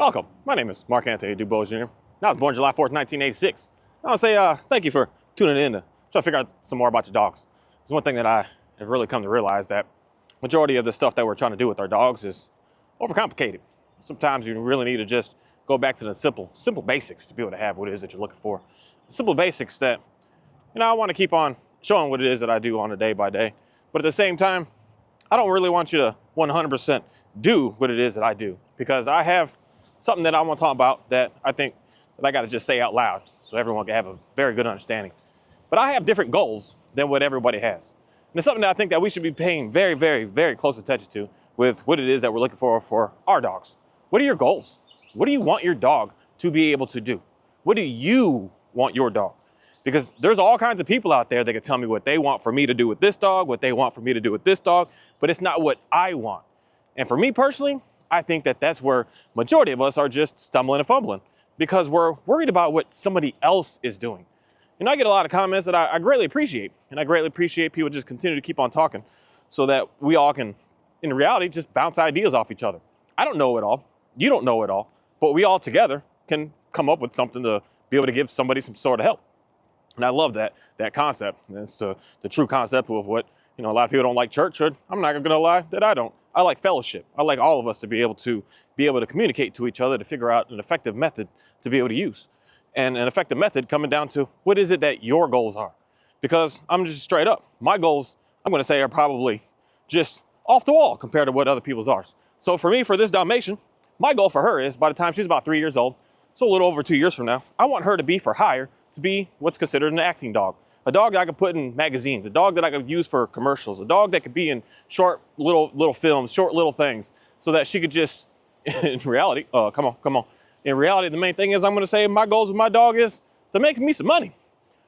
Welcome. My name is Mark Anthony DuBose Jr. I was born July 4th, 1986. I want to say thank you for tuning in to try to figure out some more about your dogs. It's one thing that I have really come to realize, that majority of the stuff that we're trying to do with our dogs is overcomplicated. Sometimes you really need to just go back to the simple basics to be able to have what it is that you're looking for. Simple basics that, I want to keep on showing what it is that I do on a day by day. But at the same time, I don't really want you to 100% do what it is that I do, because I have something that I want to talk about that I think that I got to just say out loud so everyone can have a very good understanding. But I have different goals than what everybody has. And it's something that I think that we should be paying very, very, very close attention to with what it is that we're looking for our dogs. What are your goals? What do you want your dog to be able to do? What do you want your dog? Because there's all kinds of people out there that can tell me what they want for me to do with this dog, what they want for me to do with this dog, but it's not what I want. And for me personally, I think that that's where majority of us are just stumbling and fumbling, because we're worried about what somebody else is doing. I get a lot of comments that I greatly appreciate, and I greatly appreciate people just continue to keep on talking so that we all can, in reality, just bounce ideas off each other. I don't know it all. You don't know it all, but we all together can come up with something to be able to give somebody some sort of help. And I love that concept. And it's the true concept of what, a lot of people don't like church, or I'm not gonna lie that I don't. I like fellowship. I like all of us to be able to communicate to each other, to figure out an effective method to be able to use. And an effective method coming down to what is it that your goals are? Because I'm just straight up, my goals, I'm gonna say, are probably just off the wall compared to what other people's are. So for me, for this Dalmatian, my goal for her is, by the time she's about 3 years old, so a little over 2 years from now, I want her to be for hire, to be what's considered an acting dog. A dog that I could put in magazines, a dog that I could use for commercials, a dog that could be in short little films, short little things, so that she could just, in reality, come on. In reality, the main thing is, I'm gonna say my goals with my dog is to make me some money.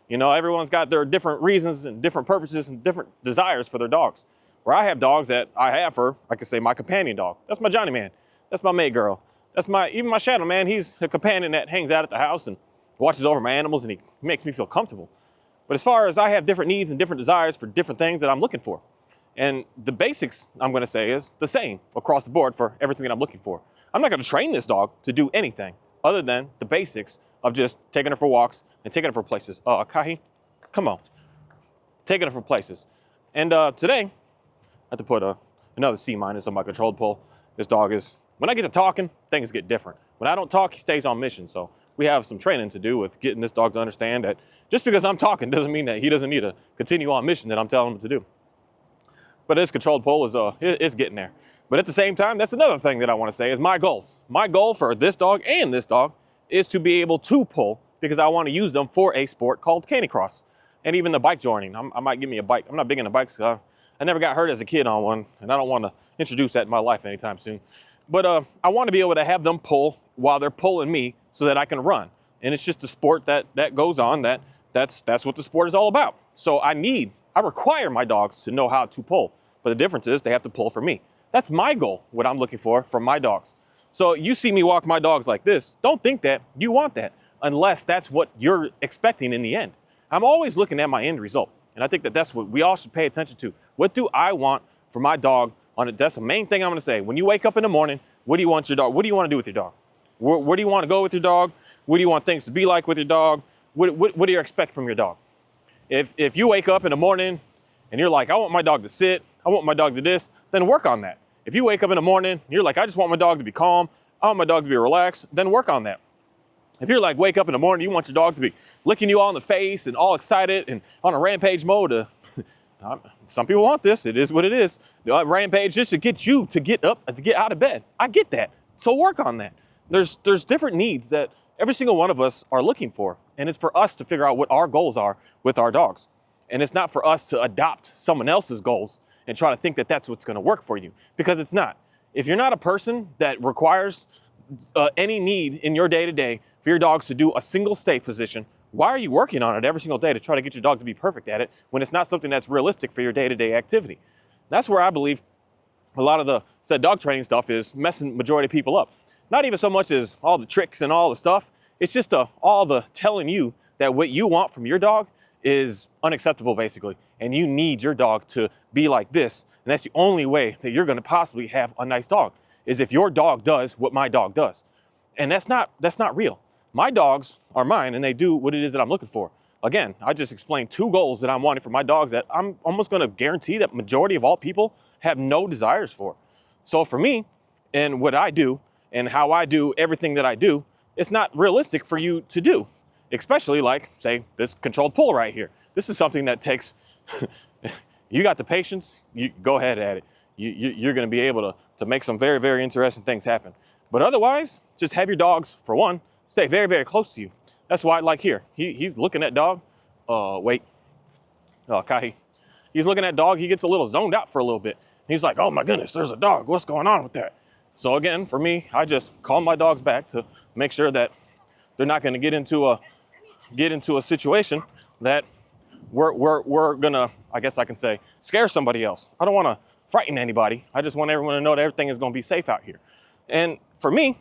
Everyone's got their different reasons and different purposes and different desires for their dogs. Where I have dogs that I have for, I could say, my companion dog. That's my Johnny man. That's my May girl. That's even my Shadow man. He's a companion that hangs out at the house and watches over my animals, and he makes me feel comfortable. But as far as I have different needs and different desires for different things that I'm looking for. And the basics, I'm gonna say, is the same across the board for everything that I'm looking for. I'm not gonna train this dog to do anything other than the basics of just taking her for walks and taking her for places. Kahi, come on. Taking her for places. And today, I have to put another C- on my controlled pull. This dog is, when I get to talking, things get different. When I don't talk, he stays on mission. So we have some training to do with getting this dog to understand that just because I'm talking doesn't mean that he doesn't need to continue on mission that I'm telling him to do. But this controlled pull is getting there. But at the same time, that's another thing that I want to say is my goals. My goal for this dog and this dog is to be able to pull, because I want to use them for a sport called canicross. And even the bike joining. I might give me a bike. I'm not big into bikes. I never got hurt as a kid on one, and I don't want to introduce that in my life anytime soon. But I want to be able to have them pull while they're pulling me so that I can run. And it's just a sport that goes on, that's what the sport is all about. So I require my dogs to know how to pull. But the difference is they have to pull for me. That's my goal, what I'm looking for from my dogs. So you see me walk my dogs like this, don't think that you want that, unless that's what you're expecting in the end. I'm always looking at my end result. And I think that that's what we all should pay attention to. What do I want for my dog? That's the main thing I'm gonna say. When you wake up in the morning, what do you want your dog? What do you want to do with your dog? Where do you want to go with your dog? What do you want things to be like with your dog? What do you expect from your dog? If you wake up in the morning and you're like, I want my dog to sit, I want my dog to this, then work on that. If you wake up in the morning and you're like, I just want my dog to be calm, I want my dog to be relaxed, then work on that. If you're like, wake up in the morning, you want your dog to be licking you all in the face and all excited and on a rampage mode, some people want this, it is what it is. Rampage just to get you to get up, to get out of bed. I get that, so work on that. There's different needs that every single one of us are looking for, and it's for us to figure out what our goals are with our dogs. And it's not for us to adopt someone else's goals and try to think that that's what's gonna work for you, because it's not. If you're not a person that requires any need in your day-to-day for your dogs to do a single stay position, why are you working on it every single day to try to get your dog to be perfect at it when it's not something that's realistic for your day-to-day activity? That's where I believe a lot of the said dog training stuff is messing majority of people up. Not even so much as all the tricks and all the stuff, it's just all the telling you that what you want from your dog is unacceptable, basically. And you need your dog to be like this. And that's the only way that you're gonna possibly have a nice dog, is if your dog does what my dog does. And that's not real. My dogs are mine and they do what it is that I'm looking for. Again, I just explained 2 goals that I'm wanting for my dogs that I'm almost gonna guarantee that majority of all people have no desires for. So for me, and what I do and how I do everything that I do, it's not realistic for you to do. Especially like, say, this controlled pull right here. This is something that takes, you got the patience, you go ahead at it. You're gonna be able to make some very, very interesting things happen. But otherwise, just have your dogs, for one, stay very, very close to you. That's why, like here, he's looking at dog. Kahi. He's looking at dog, he gets a little zoned out for a little bit. He's like, oh my goodness, there's a dog, what's going on with that? So again, for me, I just calm my dogs back to make sure that they're not gonna get into a situation that we're gonna, I guess I can say, scare somebody else. I don't wanna frighten anybody. I just want everyone to know that everything is gonna be safe out here. And for me,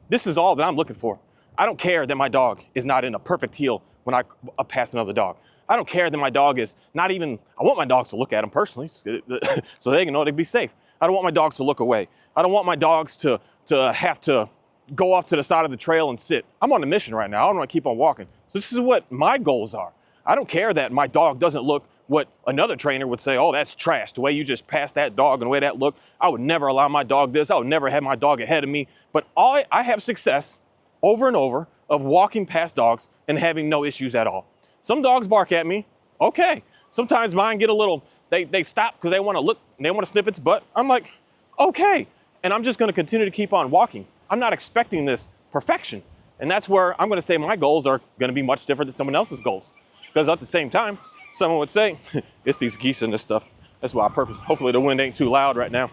this is all that I'm looking for. I don't care that my dog is not in a perfect heel when I pass another dog. I don't care that my dog is not even, I want my dogs to look at them personally so they can know they'd be safe. I don't want my dogs to look away. I don't want my dogs to have to go off to the side of the trail and sit. I'm on a mission right now. I don't want to keep on walking. So this is what my goals are. I don't care that my dog doesn't look what another trainer would say, oh, that's trash. The way you just passed that dog and the way that looked, I would never allow my dog this. I would never have my dog ahead of me. But I have success over and over of walking past dogs and having no issues at all. Some dogs bark at me, okay. Sometimes mine get a little, they stop because they want to look, and they want to sniff its butt. I'm like, okay. And I'm just going to continue to keep on walking. I'm not expecting this perfection. And that's where I'm going to say my goals are going to be much different than someone else's goals. Because at the same time, someone would say, it's these geese and this stuff. That's why I purpose, hopefully the wind ain't too loud right now.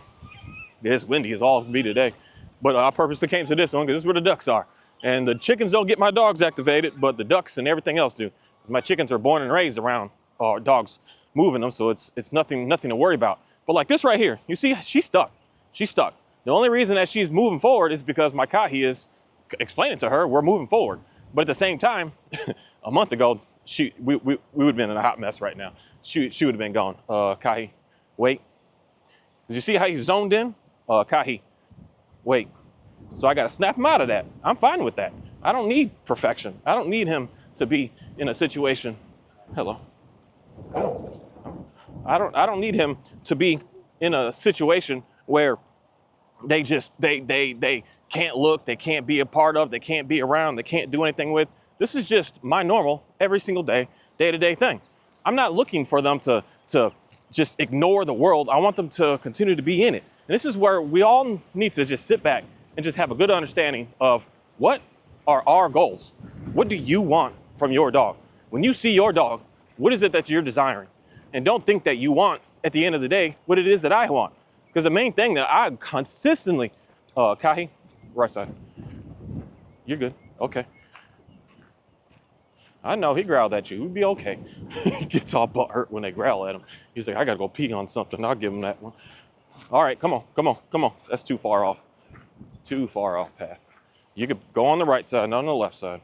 It's windy as all can be today. But I purposely came to this one because this is where the ducks are. And the chickens don't get my dogs activated, but the ducks and everything else do. Because my chickens are born and raised around dogs moving them, so it's nothing to worry about. But like this right here, you see, she's stuck. She's stuck. The only reason that she's moving forward is because my Kahi is explaining to her we're moving forward. But at the same time, a month ago, we would have been in a hot mess right now. She would have been gone. Kahi, wait. Did you see how he's zoned in? Kahi, wait. So I got to snap him out of that. I'm fine with that. I don't need perfection. I don't need him to be in a situation. Hello. I don't need him to be in a situation where they can't look, they can't be a part of, they can't be around, they can't do anything with. This is just my normal, every single day-to-day thing. I'm not looking for them to just ignore the world. I want them to continue to be in it. And this is where we all need to just sit back and just have a good understanding of what are our goals. What do you want from your dog? When you see your dog, what is it that you're desiring? And don't think that you want, at the end of the day, what it is that I want. Because the main thing that I consistently, Kahi, right side. You're good, okay. I know, he growled at you, he'd be okay. He gets all butt hurt when they growl at him. He's like, I gotta go pee on something, I'll give him that one. All right, come on. That's too far off path. You could go on the right side, not on the left side.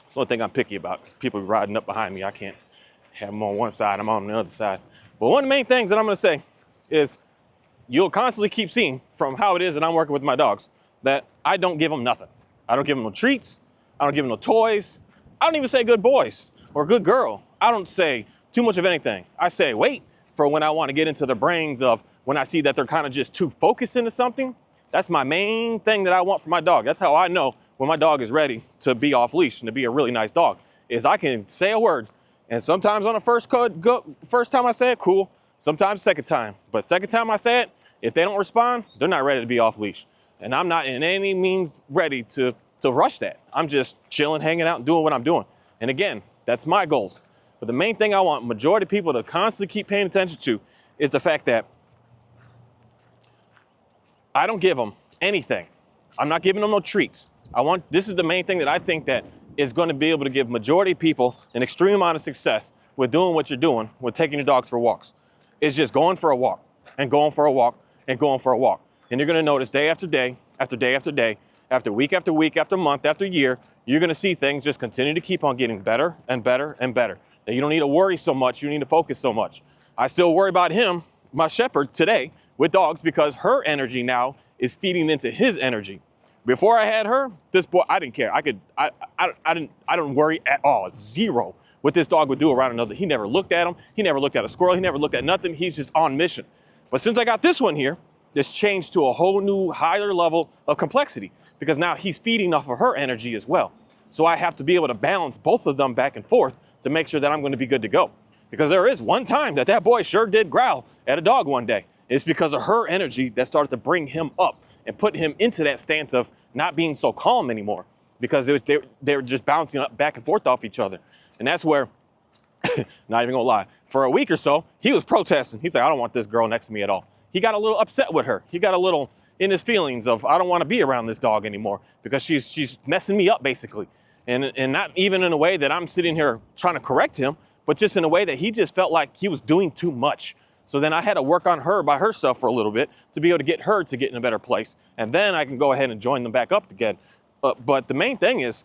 It's the only thing I'm picky about, because people are riding up behind me. I can't have them on one side, I'm on the other side. But one of the main things that I'm gonna say is you'll constantly keep seeing from how it is that I'm working with my dogs that I don't give them nothing. I don't give them no treats. I don't give them no toys. I don't even say good boys or good girl. I don't say too much of anything. I say wait for when I want to get into the brains of when I see that they're kind of just too focused into something. That's my main thing that I want for my dog. That's how I know when my dog is ready to be off leash and to be a really nice dog, is I can say a word. And sometimes on the first time I say it, cool. Sometimes second time. But second time I say it, if they don't respond, they're not ready to be off leash. And I'm not in any means ready to rush that. I'm just chilling, hanging out, and doing what I'm doing. And again, that's my goals. But the main thing I want majority of people to constantly keep paying attention to is the fact that I don't give them anything. I'm not giving them no treats. This is the main thing that I think that is going to be able to give majority of people an extreme amount of success with doing what you're doing, with taking your dogs for walks. It's just going for a walk and going for a walk and going for a walk. And you're going to notice day after day, after day after day, after week after week, after month, after year, you're going to see things just continue to keep on getting better and better and better. That you don't need to worry so much, you need to focus so much. I still worry about him, my shepherd, today with dogs because her energy now is feeding into his energy. Before I had her, this boy, I didn't care. I didn't worry at all. It's zero what this dog would do around another. He never looked at him. He never looked at a squirrel. He never looked at nothing. He's just on mission. But since I got this one here, this changed to a whole new higher level of complexity because now he's feeding off of her energy as well. So I have to be able to balance both of them back and forth to make sure that I'm going to be good to go. Because there is one time that boy sure did growl at a dog one day. It's because of her energy that started to bring him up and put him into that stance of not being so calm anymore because they were just bouncing up back and forth off each other. And that's where, not even gonna lie, for a week or so, he was protesting. He's like, I don't want this girl next to me at all. He got a little upset with her. He got a little in his feelings of, I don't want to be around this dog anymore because she's messing me up basically. And not even in a way that I'm sitting here trying to correct him, but just in a way that he just felt like he was doing too much. So then I had to work on her by herself for a little bit to be able to get her to get in a better place. And then I can go ahead and join them back up again. But the main thing is,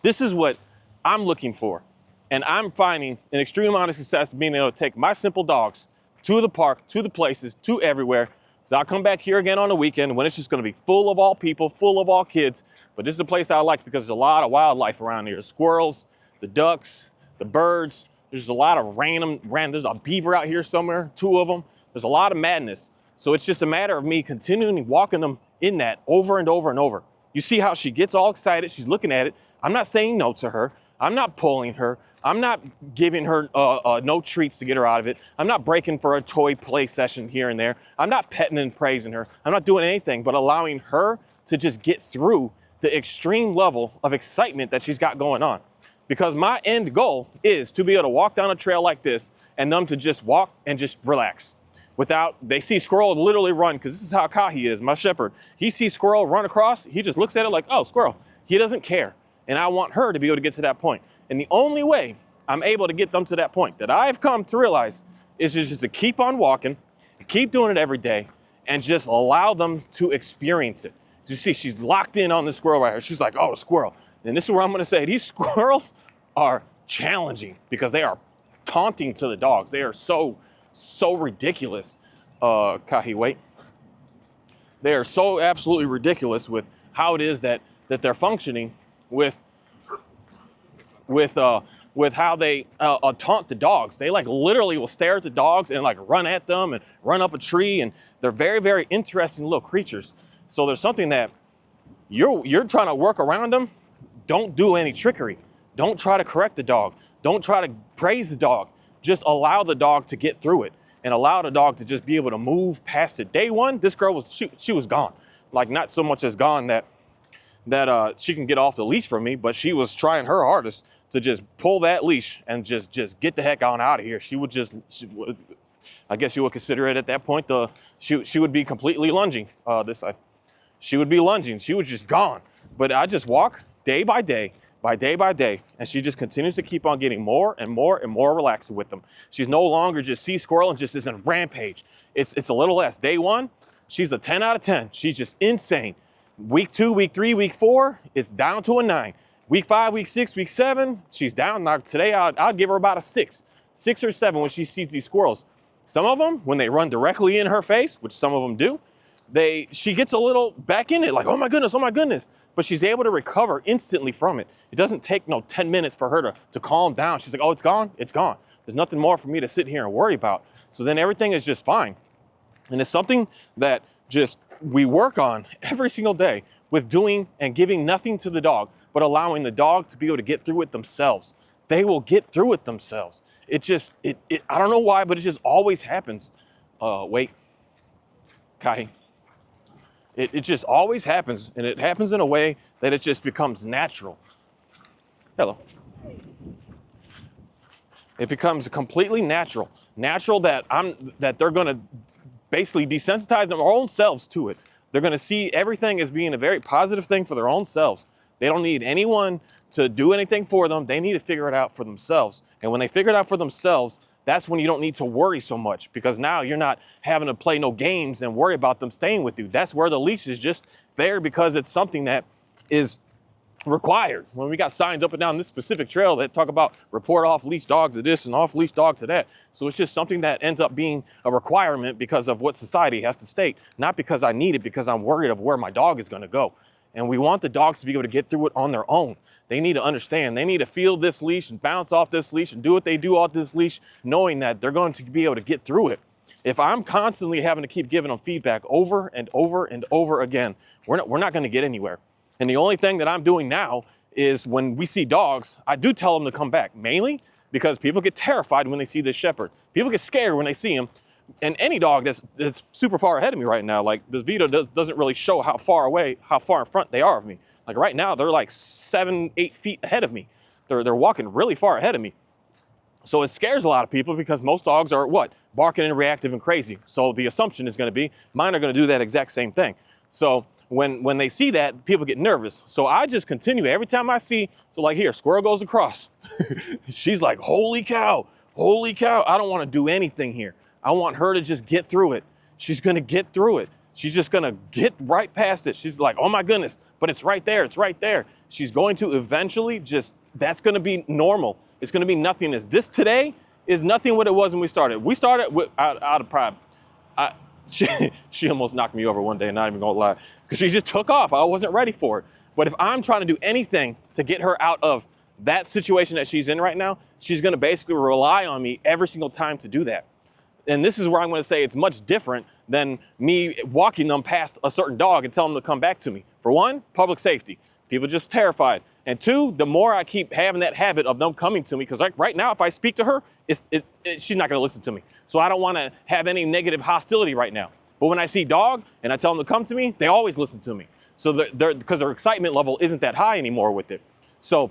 this is what I'm looking for. And I'm finding an extreme amount of success being able to take my simple dogs to the park, to the places, to everywhere. So I'll come back here again on the weekend when it's just gonna be full of all people, full of all kids. But this is a place I like because there's a lot of wildlife around here. The squirrels, the ducks, the birds. There's a lot of random, there's a beaver out here somewhere, 2 of them. There's a lot of madness. So it's just a matter of me continuing walking them in that over and over and over. You see how she gets all excited. She's looking at it. I'm not saying no to her. I'm not pulling her. I'm not giving her no treats to get her out of it. I'm not breaking for a toy play session here and there. I'm not petting and praising her. I'm not doing anything but allowing her to just get through the extreme level of excitement that she's got going on. Because my end goal is to be able to walk down a trail like this and them to just walk and just relax. They see squirrel literally run, because this is how Kahi is, my shepherd. He sees squirrel run across, he just looks at it like, oh, squirrel. He doesn't care. And I want her to be able to get to that point. And the only way I'm able to get them to that point that I've come to realize is just to keep on walking, keep doing it every day, and just allow them to experience it. You see, she's locked in on the squirrel right here. She's like, oh, a squirrel. And this is where I'm gonna say, these squirrels are challenging because they are taunting to the dogs. They are so ridiculous, Kahi, wait. They are so absolutely ridiculous with how it is that they're functioning with how they taunt the dogs. They like literally will stare at the dogs and like run at them and run up a tree, and they're very, very interesting little creatures. So there's something that you're trying to work around them. Don't do any trickery. Don't try to correct the dog. Don't try to praise the dog. Just allow the dog to get through it and allow the dog to just be able to move past it. Day one, this girl she was gone. Like not so much as gone that she can get off the leash from me, but she was trying her hardest to just pull that leash and just get the heck on out of here. I guess you would consider it at that point, she would be completely lunging this side. She would be lunging. She was just gone. But I just walk day by day, and she just continues to keep on getting more and more and more relaxed with them. She's no longer just see squirrel and just isn't rampage. It's a little less. Day one, she's a 10 out of 10. She's just insane. Week 2, week 3, week 4, it's down to a 9. Week 5, week 6, week 7, she's down. Now today, I'd give her about a 6 or 7 when she sees these squirrels. Some of them, when they run directly in her face, which some of them do, she gets a little back in it, like, oh my goodness. But she's able to recover instantly from it. It doesn't take 10 minutes for her to calm down. She's like, oh, it's gone. There's nothing more for me to sit here and worry about. So then everything is just fine. And it's something that just we work on every single day with doing and giving nothing to the dog, but allowing the dog to be able to get through it themselves. They will get through it themselves. I don't know why, but it just always happens. Wait, Kai. It just always happens, and it happens in a way that it just becomes natural. Hello. It becomes completely natural that they're gonna basically desensitize their own selves to it. They're gonna see everything as being a very positive thing for their own selves. They don't need anyone to do anything for them. They need to figure it out for themselves. And when they figure it out for themselves, that's when you don't need to worry so much, because now you're not having to play no games and worry about them staying with you. That's where the leash is just there because it's something that is required. When we got signs up and down this specific trail that talk about report off leash dog to this and off leash dog to that. So it's just something that ends up being a requirement because of what society has to state, not because I need it, because I'm worried of where my dog is going to go. And we want the dogs to be able to get through it on their own. They need to understand, they need to feel this leash and bounce off this leash and do what they do off this leash, knowing that they're going to be able to get through it. If I'm constantly having to keep giving them feedback over and over and over again, we're not going to get anywhere. And the only thing that I'm doing now is when we see dogs, I do tell them to come back, mainly because people get terrified when they see this shepherd. People get scared when they see him. And any dog that's super far ahead of me right now, like this video doesn't really show how far in front they are of me. Like right now, they're like 7-8 feet ahead of me. They're walking really far ahead of me. So it scares a lot of people because most dogs are what? Barking and reactive and crazy. So the assumption is going to be mine are going to do that exact same thing. So when they see that, people get nervous. So I just continue every time I see, so like here, squirrel goes across. She's like, holy cow, I don't want to do anything here. I want her to just get through it. She's going to get through it. She's just going to get right past it. She's like, oh my goodness, but it's right there. It's right there. She's going to eventually that's going to be normal. It's going to be nothingness. This today is nothing what it was when we started. We started out of pride. She almost knocked me over one day, not even going to lie, because she just took off. I wasn't ready for it. But if I'm trying to do anything to get her out of that situation that she's in right now, she's going to basically rely on me every single time to do that. And this is where I'm going to say it's much different than me walking them past a certain dog and telling them to come back to me. For one, public safety. People just terrified. And two, the more I keep having that habit of them coming to me, because like right now, if I speak to her, she's not going to listen to me. So I don't want to have any negative hostility right now. But when I see dog and I tell them to come to me, they always listen to me. So because their excitement level isn't that high anymore with it. So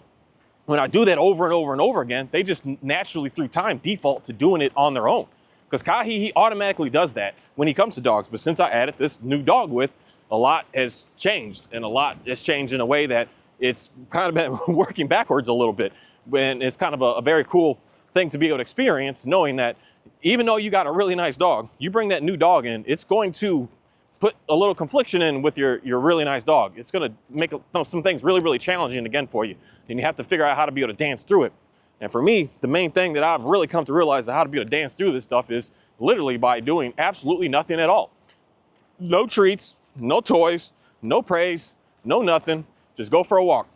when I do that over and over and over again, they just naturally through time default to doing it on their own. Because Kahi, he automatically does that when he comes to dogs. But since I added this new dog with, a lot has changed. And a lot has changed in a way that it's kind of been working backwards a little bit. And it's kind of a very cool thing to be able to experience, knowing that even though you got a really nice dog, you bring that new dog in, it's going to put a little confliction in with your really nice dog. It's going to make some things really, really challenging again for you. And you have to figure out how to be able to dance through it. And for me, the main thing that I've really come to realize how to be able to dance through this stuff is literally by doing absolutely nothing at all. No treats, no toys, no praise, no nothing. Just go for a walk.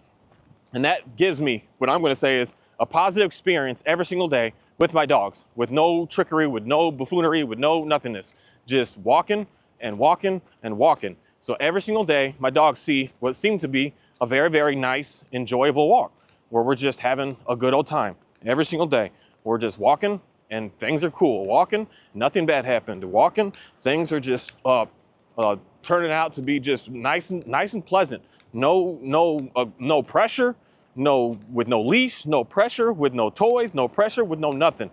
And that gives me, what I'm going to say is a positive experience every single day with my dogs, with no trickery, with no buffoonery, with no nothingness. Just walking and walking and walking. So every single day, my dogs see what seemed to be a very, very nice, enjoyable walk, where we're just having a good old time every single day. We're just walking and things are cool. Walking, nothing bad happened. Walking, things are just turning out to be just nice and pleasant. No pressure, with no leash, no pressure, with no toys, no pressure, with no nothing.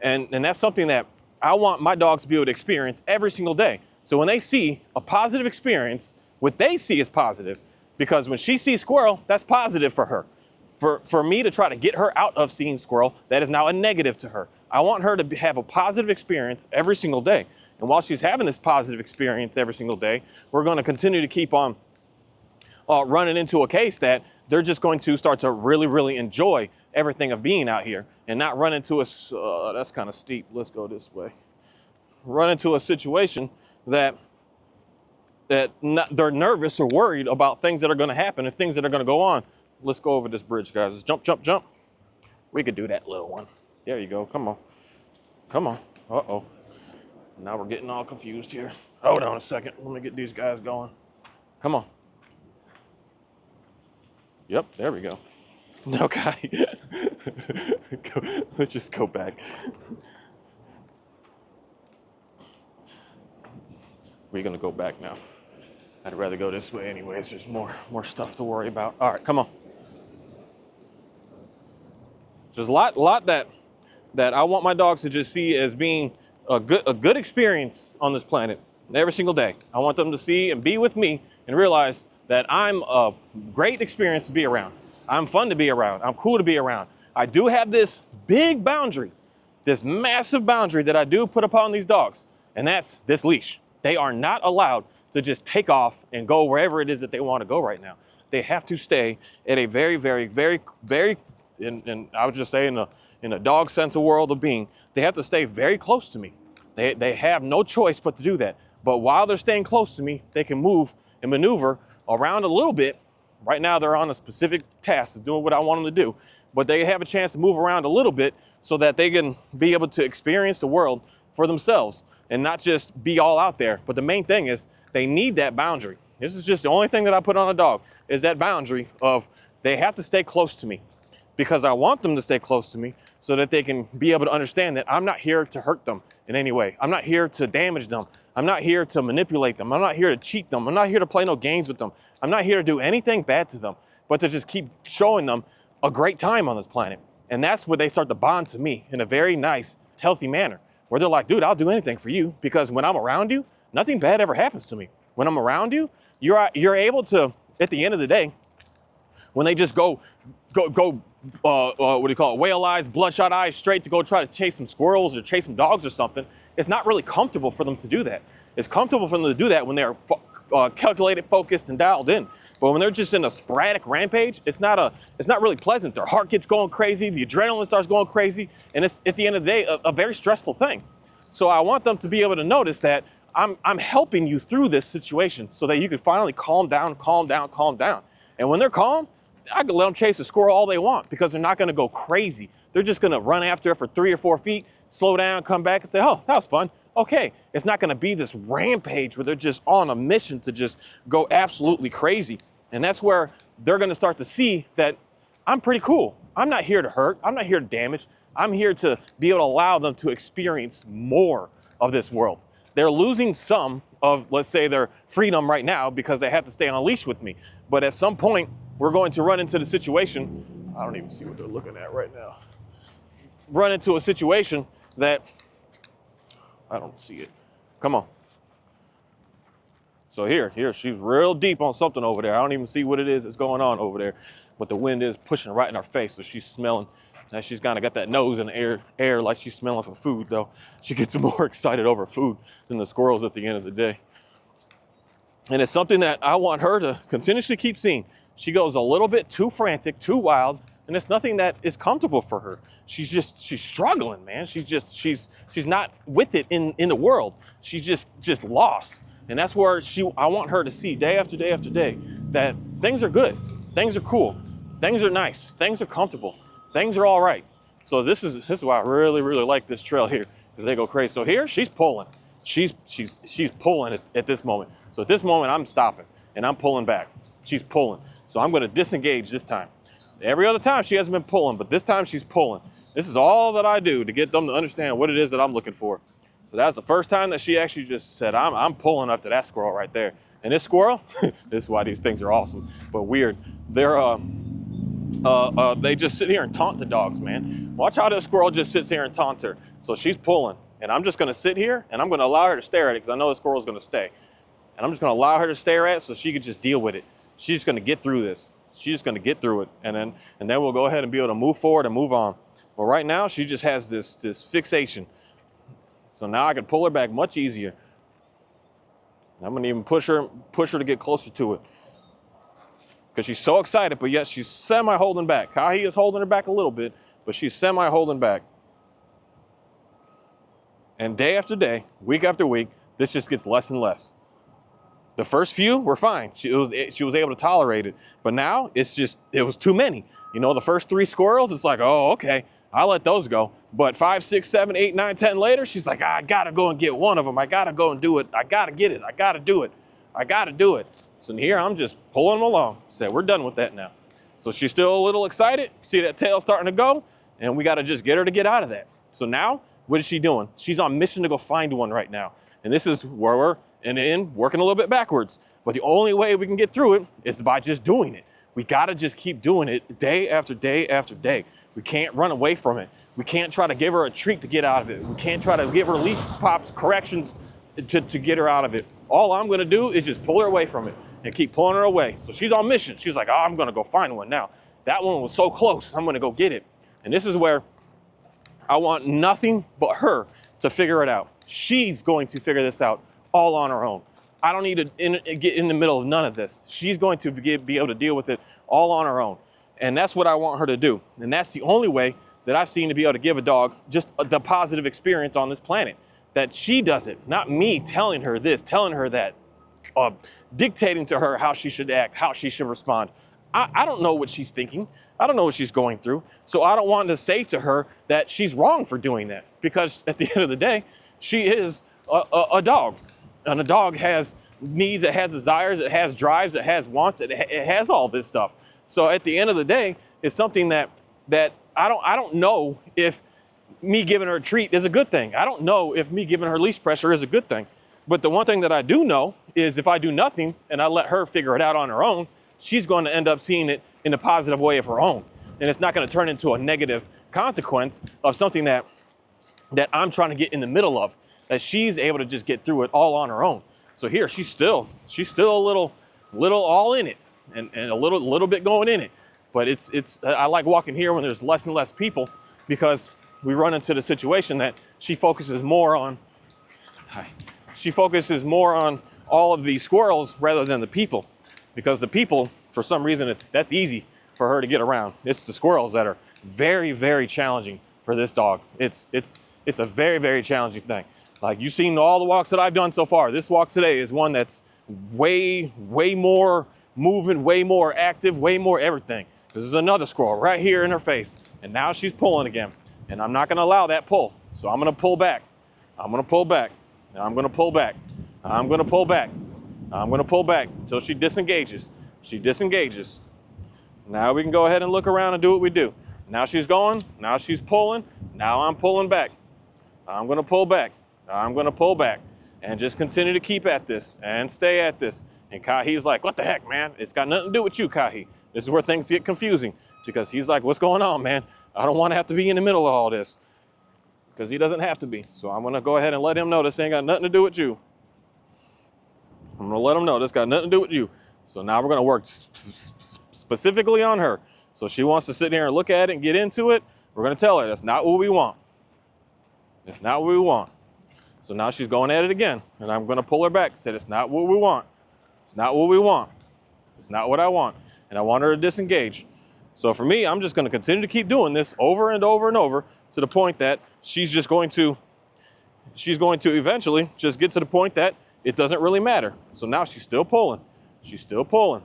And that's something that I want my dogs to be able to experience every single day. So when they see a positive experience, what they see is positive, because when she sees squirrel, that's positive for her. For me to try to get her out of seeing squirrel, that is now a negative to her. I want her to have a positive experience every single day. And while she's having this positive experience every single day, we're going to continue to keep on running into a case that they're just going to start to really, really enjoy everything of being out here and not run into that's kind of steep. Let's go this way. Run into a situation that they're nervous or worried about things that are going to happen and things that are going to go on. Let's go over this bridge, guys. Let's jump, jump, jump. We could do that little one. There you go. Come on. Come on. Uh-oh. Now we're getting all confused here. Hold on a second. Let me get these guys going. Come on. Yep, there we go. Okay. Let's just go back. We're going to go back now. I'd rather go this way anyways. There's more stuff to worry about. All right, come on. There's a lot that I want my dogs to just see as being a good experience on this planet every single day. I want them to see and be with me and realize that I'm a great experience to be around. I'm fun to be around. I'm cool to be around. I do have this big boundary, this massive boundary that I do put upon these dogs, and that's this leash. They are not allowed to just take off and go wherever it is that they want to go right now. They have to stay at a very, very, very, very, and I would just say in a dog sense of world of being, they have to stay very close to me. They have no choice but to do that. But while they're staying close to me, they can move and maneuver around a little bit Right now, they're on a specific task of doing what I want them to do, but they have a chance to move around a little bit so that they can be able to experience the world for themselves and not just be all out there. But the main thing is they need that boundary. This is just the only thing that I put on a dog, is that boundary of they have to stay close to me, because I want them to stay close to me so that they can be able to understand that I'm not here to hurt them in any way. I'm not here to damage them. I'm not here to manipulate them. I'm not here to cheat them. I'm not here to play no games with them. I'm not here to do anything bad to them, but to just keep showing them a great time on this planet. And that's where they start to bond to me in a very nice, healthy manner, where they're like, dude, I'll do anything for you, because when I'm around you, nothing bad ever happens to me. When I'm around you, you're able to, at the end of the day, when they just go, what do you call it, whale eyes, bloodshot eyes, straight to go try to chase some squirrels or chase some dogs or something, it's not really comfortable for them to do that. It's comfortable for them to do that when they're calculated, focused, and dialed in. But when they're just in a sporadic rampage, it's not really pleasant. Their heart gets going crazy, the adrenaline starts going crazy, and it's, at the end of the day, a very stressful thing. So I want them to be able to notice that I'm helping you through this situation so that you can finally calm down, calm down, calm down. And when they're calm, I can let them chase a squirrel all they want, because they're not going to go crazy. They're just going to run after it for 3 or 4 feet, slow down, come back and say, oh, that was fun. Okay. It's not going to be this rampage where they're just on a mission to just go absolutely crazy. And that's where they're going to start to see that I'm pretty cool. I'm not here to hurt. I'm not here to damage. I'm here to be able to allow them to experience more of this world. They're losing some of, let's say, their freedom right now because they have to stay on a leash with me. But at some point, we're going to run into the situation, I don't even see what they're looking at right now. Run into a situation that, I don't see it. Come on. So here, she's real deep on something over there. I don't even see what it is that's going on over there, but the wind is pushing right in her face, so she's smelling. Now she's kind of got that nose in the air like she's smelling for food, though. She gets more excited over food than the squirrels at the end of the day. And it's something that I want her to continuously keep seeing. She goes a little bit too frantic, too wild, and it's nothing that is comfortable for her. She's struggling, man. She's not with it in the world. She's just lost. And that's where I want her to see day after day after day that things are good, things are cool, things are nice, things are comfortable, things are all right. So this is why I really, really like this trail here, because they go crazy. So here, she's pulling. She's pulling at this moment. So at this moment, I'm stopping and I'm pulling back. She's pulling. So I'm going to disengage this time. Every other time she hasn't been pulling, but this time she's pulling. This is all that I do to get them to understand what it is that I'm looking for. So that's the first time that she actually just said, I'm pulling up to that squirrel right there. And this squirrel, this is why these things are awesome, but weird. They just sit here and taunt the dogs, man. Watch how this squirrel just sits here and taunts her. So she's pulling, and I'm just going to sit here and I'm going to allow her to stare at it, because I know the squirrel's going to stay. And I'm just going to allow her to stare at it so she can just deal with it. She's just going to get through this. She's just going to get through it, and then we'll go ahead and be able to move forward and move on. But right now, she just has this fixation. So now I can pull her back much easier. I'm going to even push her to get closer to it, because she's so excited, but yet she's semi-holding back. Kahi is holding her back a little bit, but she's semi-holding back. And day after day, week after week, this just gets less and less. The first few were fine. She was able to tolerate it. But now it was too many. You know, the first 3 squirrels, it's like, oh, okay, I'll let those go. But 5, 6, 7, 8, 9, 10 later, she's like, I gotta go and get one of them. I gotta go and do it. I gotta get it. I gotta do it. I gotta do it. So here I'm just pulling them along. So we're done with that now. So she's still a little excited. See that tail starting to go? And we gotta just get her to get out of that. So now, what is she doing? She's on mission to go find one right now. And this is where we're working a little bit backwards. But the only way we can get through it is by just doing it. We gotta just keep doing it day after day after day. We can't run away from it. We can't try to give her a treat to get out of it. We can't try to give her leash pops, corrections to get her out of it. All I'm gonna do is just pull her away from it and keep pulling her away. So she's on mission. She's like, oh, I'm gonna go find one now. That one was so close, I'm gonna go get it. And this is where I want nothing but her to figure it out. She's going to figure this out all on her own. I don't need to get in the middle of none of this. She's going to be able to deal with it all on her own. And that's what I want her to do. And that's the only way that I've seen to be able to give a dog just the positive experience on this planet. That she does it, not me telling her this, telling her that, dictating to her how she should act, how she should respond. I don't know what she's thinking. I don't know what she's going through. So I don't want to say to her that she's wrong for doing that, because at the end of the day, she is a dog. And a dog has needs, it has desires, it has drives, it has wants, it has all this stuff. So at the end of the day, it's something that I don't know if me giving her a treat is a good thing. I don't know if me giving her leash pressure is a good thing. But the one thing that I do know is if I do nothing and I let her figure it out on her own, she's going to end up seeing it in a positive way of her own. And it's not going to turn into a negative consequence of something that I'm trying to get in the middle of, that she's able to just get through it all on her own. So here, she's still a little all in it and a little bit going in it. But I like walking here when there's less and less people, because we run into the situation that she focuses more on all of the squirrels rather than the people, because the people, for some reason, that's easy for her to get around. It's the squirrels that are very, very challenging for this dog. It's a very, very challenging thing. Like, you've seen all the walks that I've done so far. This walk today is one that's way, way more moving, way more active, way more everything. This is another squirrel right here in her face, and now she's pulling again. And I'm not gonna allow that pull. So I'm gonna pull back. I'm gonna pull back. And I'm gonna pull back. I'm gonna pull back. I'm gonna pull back until she disengages. She disengages. Now we can go ahead and look around and do what we do. Now she's going, now she's pulling, now I'm pulling back. I'm gonna pull back. I'm gonna pull back. And just continue to keep at this and stay at this. And Kahi's like, what the heck, man? It's got nothing to do with you, Kahi. This is where things get confusing, because he's like, what's going on, man? I don't want to have to be in the middle of all this, because he doesn't have to be. So I'm going to go ahead and let him know this ain't got nothing to do with you. I'm going to let him know this got nothing to do with you. So now we're going to work specifically on her. So she wants to sit here and look at it and get into it. We're going to tell her that's not what we want. It's not what we want. So now she's going at it again. And I'm going to pull her back and say, it's not what we want. It's not what we want. It's not what I want. And I want her to disengage. So for me, I'm just going to continue to keep doing this over and over and over to the point that she's going to eventually just get to the point that it doesn't really matter. So now she's still pulling. She's still pulling.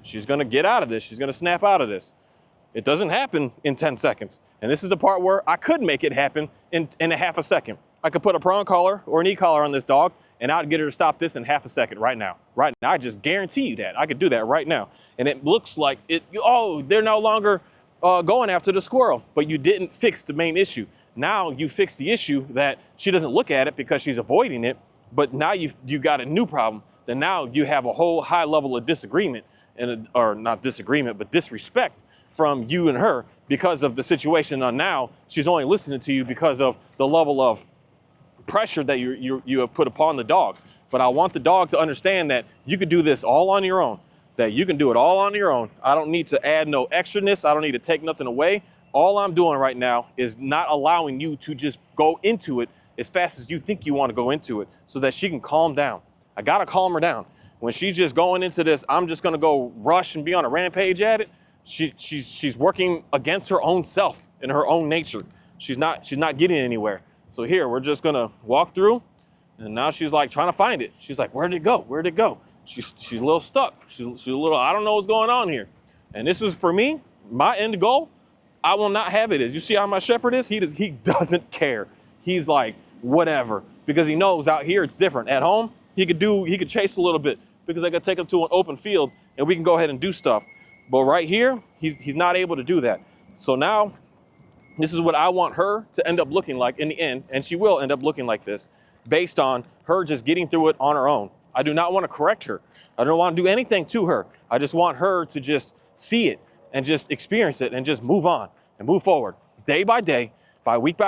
She's going to get out of this. She's going to snap out of this. It doesn't happen in 10 seconds. And this is the part where I could make it happen in a half a second. I could put a prong collar or an e-collar on this dog, and I'd get her to stop this in half a second right now. Right now, I just guarantee you that. I could do that right now. And it looks like they're no longer going after the squirrel, but you didn't fix the main issue. Now you fix the issue that she doesn't look at it because she's avoiding it, but now you got a new problem. Then now you have a whole high level of disagreement, or not disagreement, but disrespect from you and her because of the situation. Now she's only listening to you because of the level of pressure that you have put upon the dog. But I want the dog to understand that you could do this all on your own, that you can do it all on your own. I don't need to add no extraness. I don't need to take nothing away. All I'm doing right now is not allowing you to just go into it as fast as you think you want to go into it, so that she can calm down. I got to calm her down. When she's just going into this, I'm just going to go rush and be on a rampage at it. She's working against her own self and her own nature. She's not getting anywhere. So here, we're just gonna walk through, and now she's like trying to find it. She's like, where'd it go? Where'd it go? She's a little stuck. She's a little, I don't know what's going on here. And this is, for me, my end goal. I will not have it. As you see how my shepherd is, he doesn't care. He's like, whatever, because he knows out here it's different. At home, he could chase a little bit, because I could take him to an open field and we can go ahead and do stuff. But right here, he's not able to do that. So now, this is what I want her to end up looking like in the end, and she will end up looking like this, based on her just getting through it on her own. I do not want to correct her. I don't want to do anything to her. I just want her to just see it and just experience it and just move on and move forward. Day by day, by week,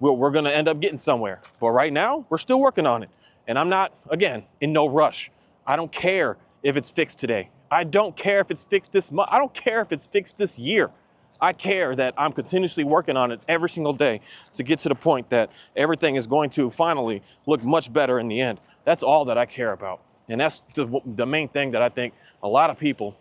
we're going to end up getting somewhere. But right now, we're still working on it. And I'm not, again, in no rush. I don't care if it's fixed today. I don't care if it's fixed this month. I don't care if it's fixed this year. I care that I'm continuously working on it every single day to get to the point that everything is going to finally look much better in the end. That's all that I care about. And that's the main thing that I think a lot of people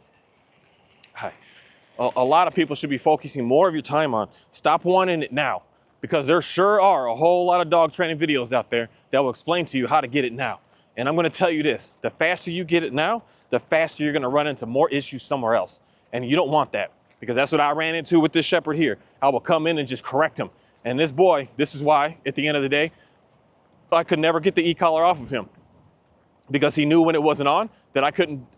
should be focusing more of your time on. Stop wanting it now, because there sure are a whole lot of dog training videos out there that will explain to you how to get it now. And I'm gonna tell you this, the faster you get it now, the faster you're gonna run into more issues somewhere else. And you don't want that, because that's what I ran into with this shepherd here. I will come in and just correct him. And this boy, this is why, at the end of the day, I could never get the e-collar off of him, because he knew when it wasn't on that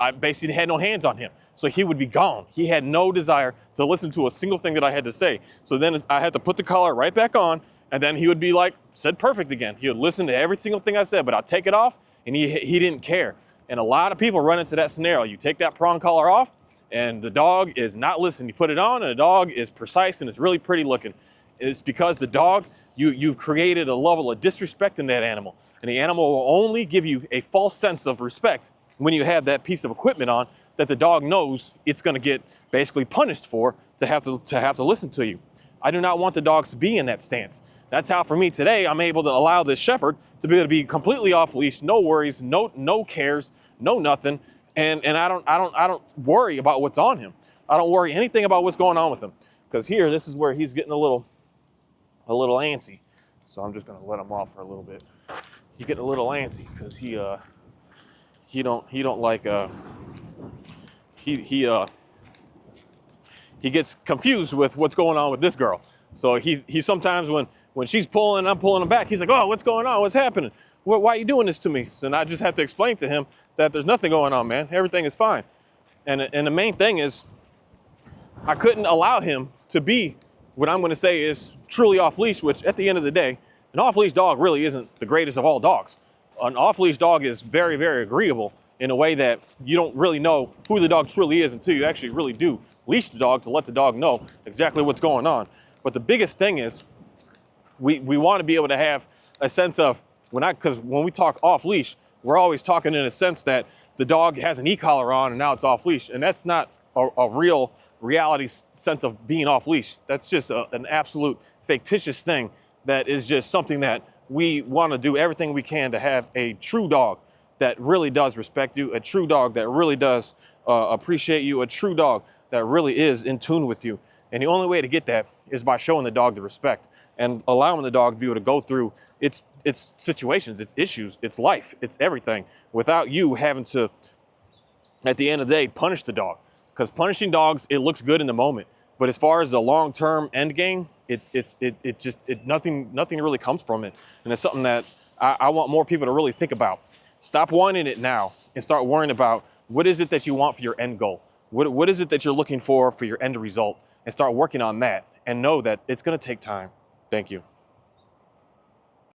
I basically had no hands on him. So he would be gone. He had no desire to listen to a single thing that I had to say. So then I had to put the collar right back on, and then he would be like, said perfect again. He would listen to every single thing I said, but I'd take it off, and he didn't care. And a lot of people run into that scenario. You take that prong collar off, and the dog is not listening. You put it on, and the dog is precise, and it's really pretty looking. It's because the dog, you've created a level of disrespect in that animal. And the animal will only give you a false sense of respect when you have that piece of equipment on that the dog knows it's gonna get basically punished for to have to listen to you. I do not want the dogs to be in that stance. That's how, for me today, I'm able to allow this shepherd to be able to be completely off leash, no worries, no cares, no nothing. And I don't worry about what's on him. I don't worry anything about what's going on with him. Because here, this is where he's getting a little antsy. So I'm just gonna let him off for a little bit. He's getting a little antsy because he gets confused with what's going on with this girl. So he sometimes when she's pulling, I'm pulling him back. He's like, oh, what's going on? What's happening? Why are you doing this to me? So then I just have to explain to him that there's nothing going on, man. Everything is fine. And the main thing is, I couldn't allow him to be what I'm going to say is truly off leash, which at the end of the day, an off leash dog really isn't the greatest of all dogs. An off leash dog is very, very agreeable in a way that you don't really know who the dog truly is until you actually really do leash the dog to let the dog know exactly what's going on. But the biggest thing is we want to be able to have a sense of, because when we talk off leash, we're always talking in a sense that the dog has an e-collar on and now it's off leash. And that's not a real reality sense of being off leash. That's just an absolute fictitious thing that is just something that we want to do everything we can to have a true dog that really does respect you, a true dog that really does appreciate you, a true dog that really is in tune with you. And the only way to get that is by showing the dog the respect and allowing the dog to be able to go through its situations, its issues, its life, its everything, without you having to, at the end of the day, punish the dog. Because punishing dogs, it looks good in the moment, but as far as the long-term end game, nothing really comes from it. And it's something that I want more people to really think about. Stop wanting it now and start worrying about what is it that you want for your end goal. What is it that you're looking for your end result, and start working on that and know that it's going to take time. Thank you.